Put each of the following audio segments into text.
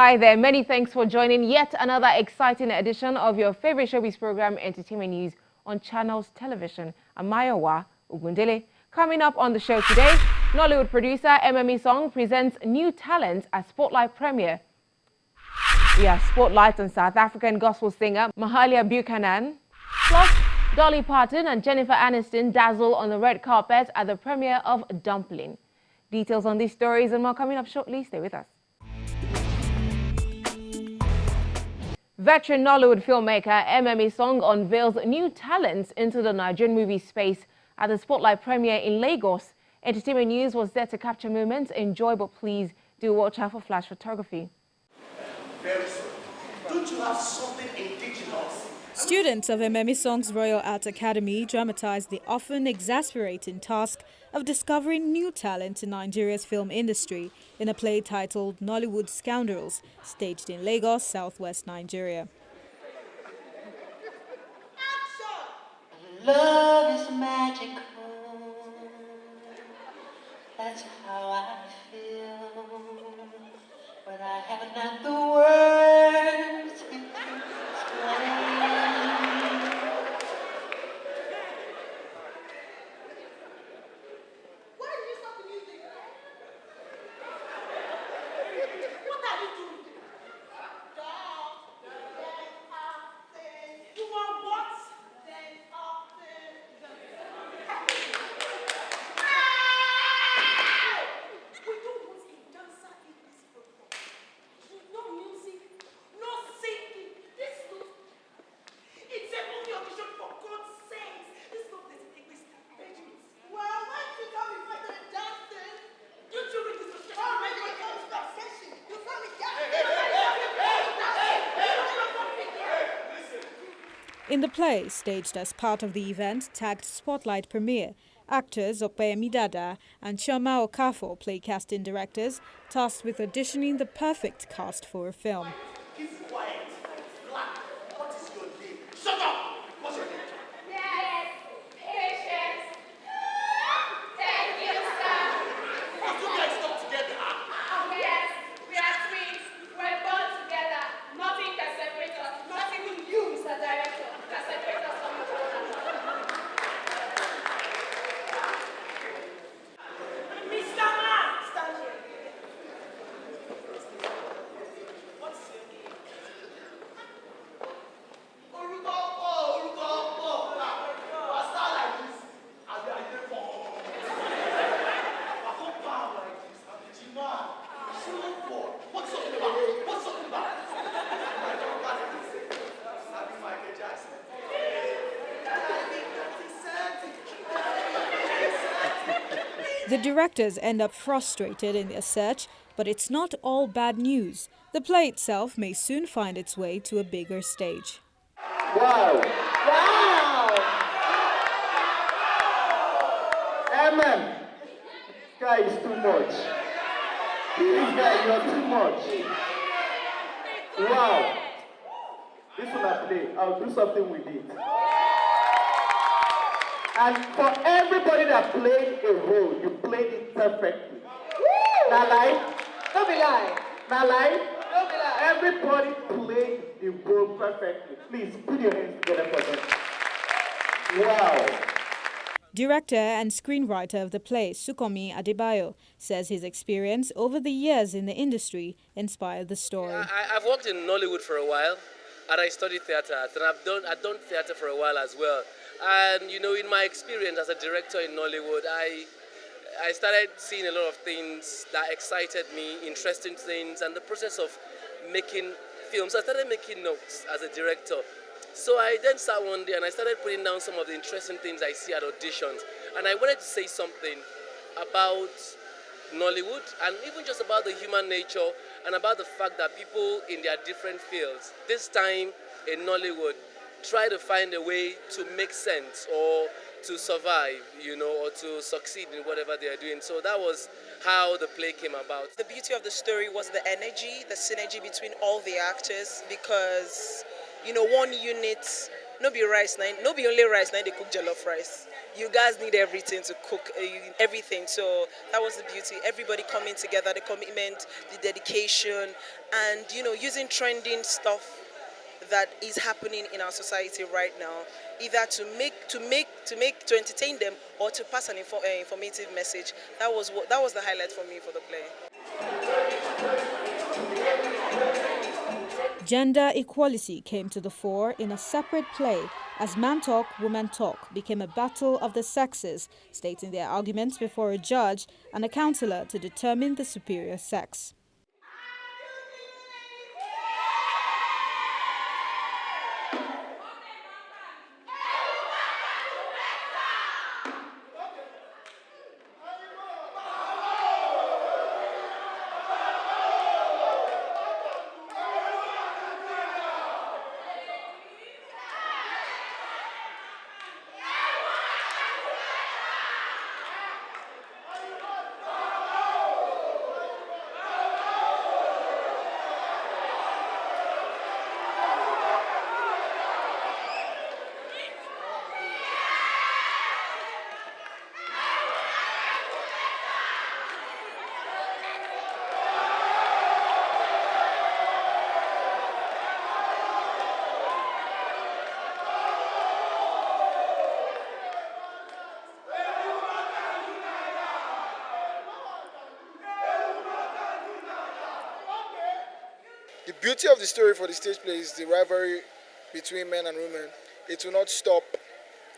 Hi there, many thanks for joining yet another exciting edition of your favorite showbiz program, Entertainment News, on Channels Television. I'm Mayowa Ugundele. Coming up on the show today, Nollywood producer MME Song presents new talent at Spotlight premiere. We have Spotlight on South African gospel singer Mahalia Buchanan. Plus, Dolly Parton and Jennifer Aniston dazzle on the red carpet at the premiere of Dumpling. Details on these stories and more coming up shortly. Stay with us. Veteran Nollywood filmmaker MME Song unveils new talents into the Nigerian movie space at the Spotlight premiere in Lagos. Entertainment News was there to capture moments. Enjoy, but please do watch out for flash photography. Very soon. Don't you have something indigenous? Students of MME Song's Royal Art Academy dramatized the often exasperating task of discovering new talent in Nigeria's film industry in a play titled Nollywood Scoundrels, staged in Lagos, southwest Nigeria. Love is magical. That's how I feel. But I have not the words to explain. Why did you stop the music? What are you doing? You want what? We don't want a dancer in this program. No music, no singing. This is it's a movie audition, for God's sake. This is not the English language. Well, why did you tell me if I started dancing? You two read this to all my God, stop session. You tell me In the play, staged as part of the event tagged Spotlight premiere, actors Opeyemi Dada and Chioma Okafor play casting directors tasked with auditioning the perfect cast for a film. Keep quiet. Black. What is your name? Shut up! What's your name? Patience. Thank you, sir. You guys stop together. Yes, we are twins. We're born together. Nothing can separate us. Not even you, Mr. Director, can separate us from each other. Mr. Man, stand here. What's your name? What's up about? What's up about? Michael Jackson. The directors end up frustrated in their search, but it's not all bad news. The play itself may soon find its way to a bigger stage. Wow! Wow! MM! This guy is too much. This guy, you're too much. Wow! This one I play, I'll do something with it. And for everybody that played a role, you played it perfectly. Not lie? Don't be lying. Not lie? Don't be lying. Everybody played the role perfectly. Please put your hands together for them. Wow. Director and screenwriter of the play, Sukomi Adebayo, says his experience over the years in the industry inspired the story. I've worked in Nollywood for a while, and I studied theatre, and I've done theatre for a while as well. And you know, in my experience as a director in Nollywood, I started seeing a lot of things that excited me, interesting things, and the process of making films. I started making notes as a director. So I then sat one day and I started putting down some of the interesting things I see at auditions. And I wanted to say something about Nollywood and even just about the human nature and about the fact that people in their different fields, this time in Nollywood, try to find a way to make sense or to survive, you know, or to succeed in whatever they are doing. So that was how the play came about. The beauty of the story was the energy, the synergy between all the actors, because, you know, one unit, no be only rice, now they cook jollof rice. you guys need everything to cook, everything. So that was the beauty. Everybody coming together, the commitment, the dedication, and using trending stuff that is happening in our society right now, either to entertain them or to pass an informative message. That was the highlight for me for the play. Gender equality came to the fore in a separate play as Man Talk, Woman Talk became a battle of the sexes, stating their arguments before a judge and a counselor to determine the superior sex. The beauty of the story for the stage play is the rivalry between men and women. It will not stop,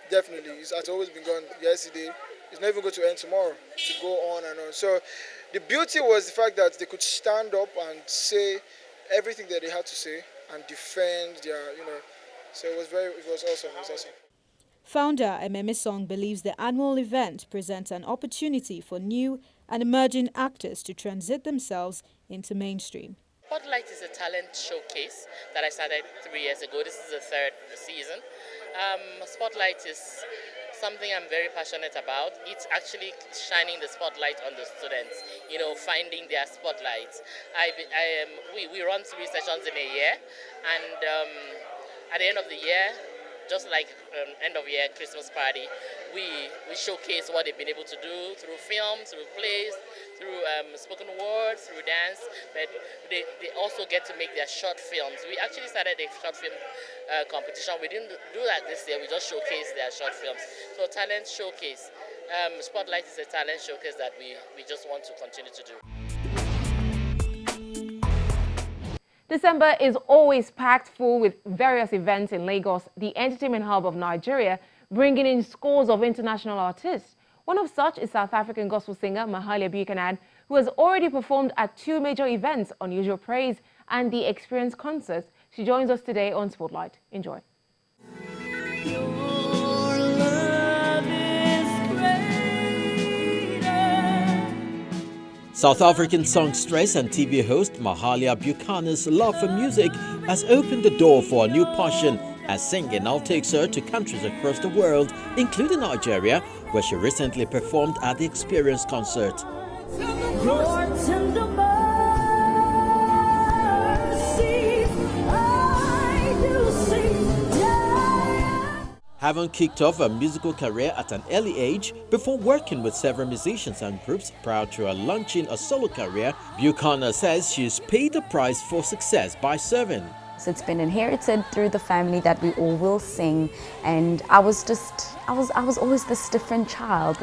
definitely. It has always been going yesterday. It's not even going to end tomorrow, to go on and on. So the beauty was the fact that they could stand up and say everything that they had to say and defend their, so it was awesome. It was awesome. Founder Ememe Song believes the annual event presents an opportunity for new and emerging actors to transit themselves into mainstream. Spotlight is a talent showcase that I started 3 years ago. This is the 3rd season. Spotlight is something I'm very passionate about. It's actually shining the spotlight on the students, finding their spotlights. We run 3 sessions in a year, and at the end of the year, just like end of year Christmas party, we showcase what they've been able to do through films, through plays, through spoken words, through dance, but they also get to make their short films. We actually started a short film competition. We didn't do that this year, we just showcased their short films. So talent showcase. Spotlight is a talent showcase that we just want to continue to do. December is always packed full with various events in Lagos, the entertainment hub of Nigeria, bringing in scores of international artists. One of such is South African gospel singer Mahalia Buchanan, who has already performed at 2 major events, Unusual Praise and the Experience Concert. She joins us today on Spotlight. Enjoy. South African songstress and TV host Mahalia Buchanan's love for music has opened the door for a new passion, as singing now takes her to countries across the world, including Nigeria, where she recently performed at the Experience Concert. Having kicked off a musical career at an early age before working with several musicians and groups prior to her launching a solo career, Buchanan says she's paid the price for success by serving. So it's been inherited through the family that we all will sing, and I was always this different child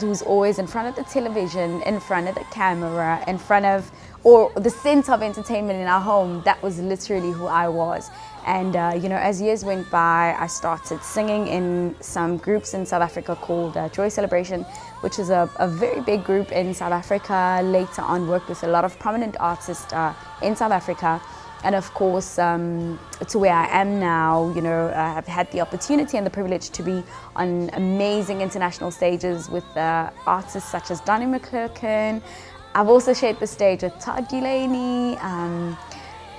who's always in front of the television, in front of the camera, in front of, or the center of entertainment in our home. That was literally who I was. And as years went by, I started singing in some groups in South Africa called Joy Celebration, which is a very big group in South Africa. Later on, worked with a lot of prominent artists in South Africa. And of course, to where I am now, I've had the opportunity and the privilege to be on amazing international stages with artists such as Donnie McClurkin. I've also shared the stage with Todd Delaney,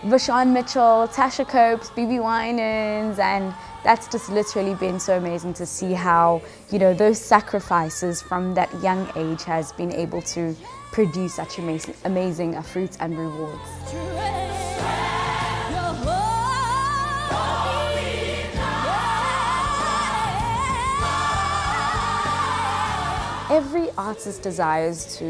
Vashawn Mitchell, Tasha Copes, BB Winans, and that's just literally been so amazing to see how, those sacrifices from that young age has been able to produce such amazing fruits and rewards. every artist desires to,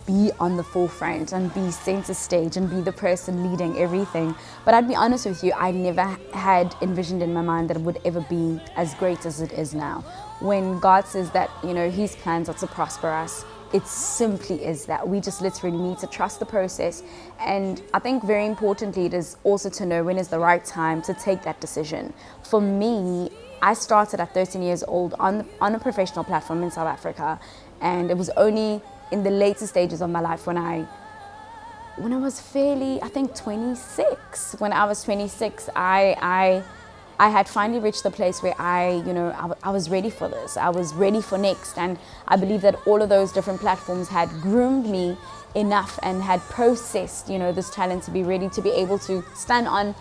be on the forefront and be center stage and be the person leading everything. But I'd be honest with you, I never had envisioned in my mind that it would ever be as great as it is now. When God says that, His plans are to prosper us, it simply is that. We just literally need to trust the process. And I think very importantly, it is also to know when is the right time to take that decision. For me, I started at 13 years old on a professional platform in South Africa, and it was only in the later stages of my life when I was fairly, I think 26. When I was 26, I had finally reached the place where I was ready for this. I was ready for next, and I believe that all of those different platforms had groomed me enough and had processed, this talent to be ready to be able to stand on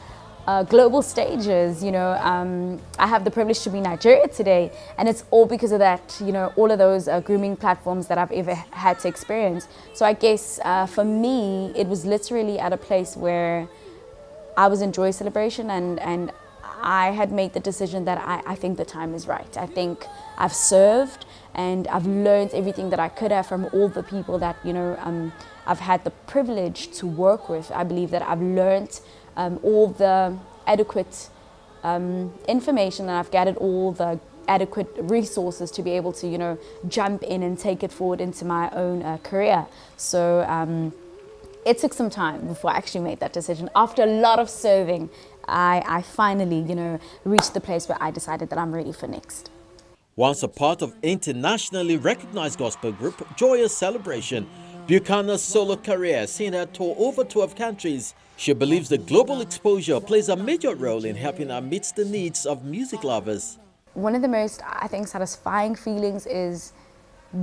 global stages. I have the privilege to be in Nigeria today, and it's all because of that, all of those grooming platforms that I've ever had to experience. So I guess for me, it was literally at a place where I was in joy celebration, and I had made the decision that I think the time is right. I think I've served and I've learned everything that I could have from all the people that, I've had the privilege to work with. I believe that I've learned all the adequate information, and I've gathered all the adequate resources to be able to, jump in and take it forward into my own career. So it took some time before I actually made that decision. After a lot of serving, I finally, reached the place where I decided that I'm ready for next. Once a part of internationally recognized gospel group Joyous Celebration, Buchanan's solo career has seen her tour over 12 countries. She believes the global exposure plays a major role in helping her meet the needs of music lovers. One of the most, I think, satisfying feelings is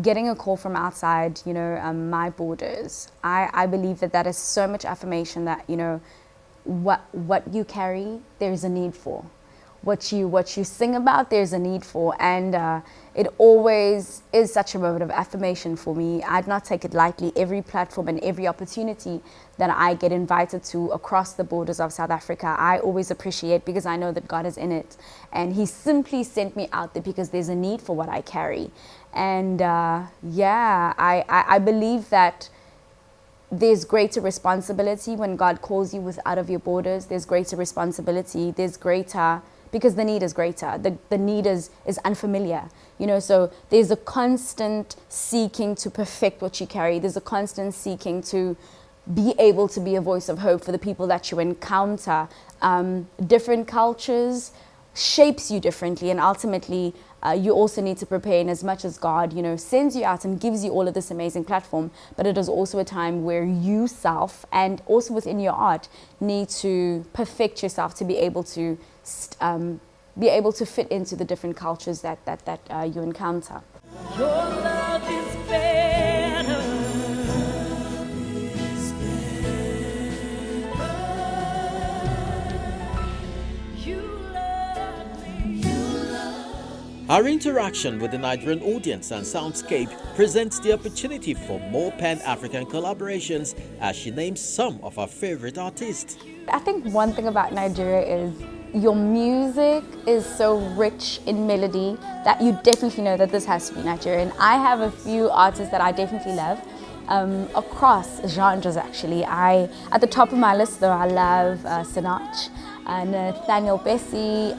getting a call from outside, my borders. I believe that is so much affirmation that, what you carry, there's a need for. What you sing about, there's a need for. And it always is such a moment of affirmation for me. I'd not take it lightly. Every platform and every opportunity that I get invited to across the borders of South Africa, I always appreciate, because I know that God is in it. And He simply sent me out there because there's a need for what I carry. And I believe that there's greater responsibility when God calls you out of your borders. There's greater responsibility. There's greater, because the need is greater. The need is unfamiliar. So there's a constant seeking to perfect what you carry. There's a constant seeking to be able to be a voice of hope for the people that you encounter. Different cultures shapes you differently, and ultimately you also need to prepare. In as much as God, sends you out and gives you all of this amazing platform, but it is also a time where you self, and also within your art, need to perfect yourself to be able to fit into the different cultures that you encounter. Your love is better. Our interaction with the Nigerian audience and soundscape presents the opportunity for more Pan-African collaborations, as she names some of her favorite artists. I think one thing about Nigeria is your music is so rich in melody that you definitely know that this has to be Nigerian. I have a few artists that I definitely love, across genres actually. At the top of my list though, I love Sinach, Nathaniel Bessie,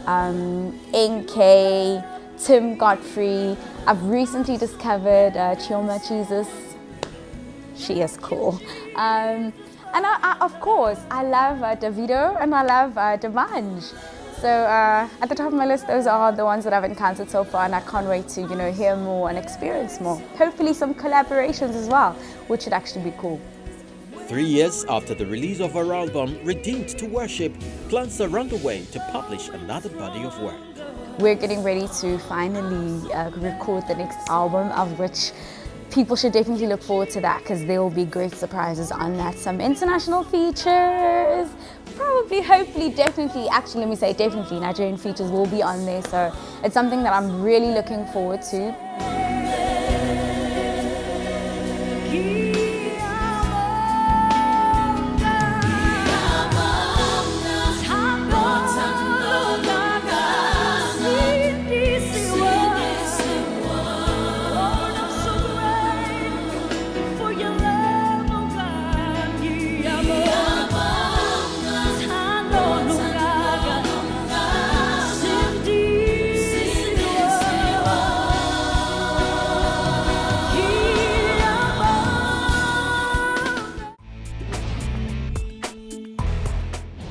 NK, Tim Godfrey. I've recently discovered Chioma Jesus. She is cool. And of course, I love Davido and I love Demange. So at the top of my list, those are the ones that I've encountered so far, and I can't wait to hear more and experience more. Hopefully some collaborations as well, which should actually be cool. 3 years after the release of her album Redeemed to Worship, plans are underway to publish another body of work. We're getting ready to finally record the next album, of which people should definitely look forward to that, because there will be great surprises on that. Some international features, probably, hopefully, definitely, actually let me say definitely, Nigerian features will be on there. So it's something that I'm really looking forward to.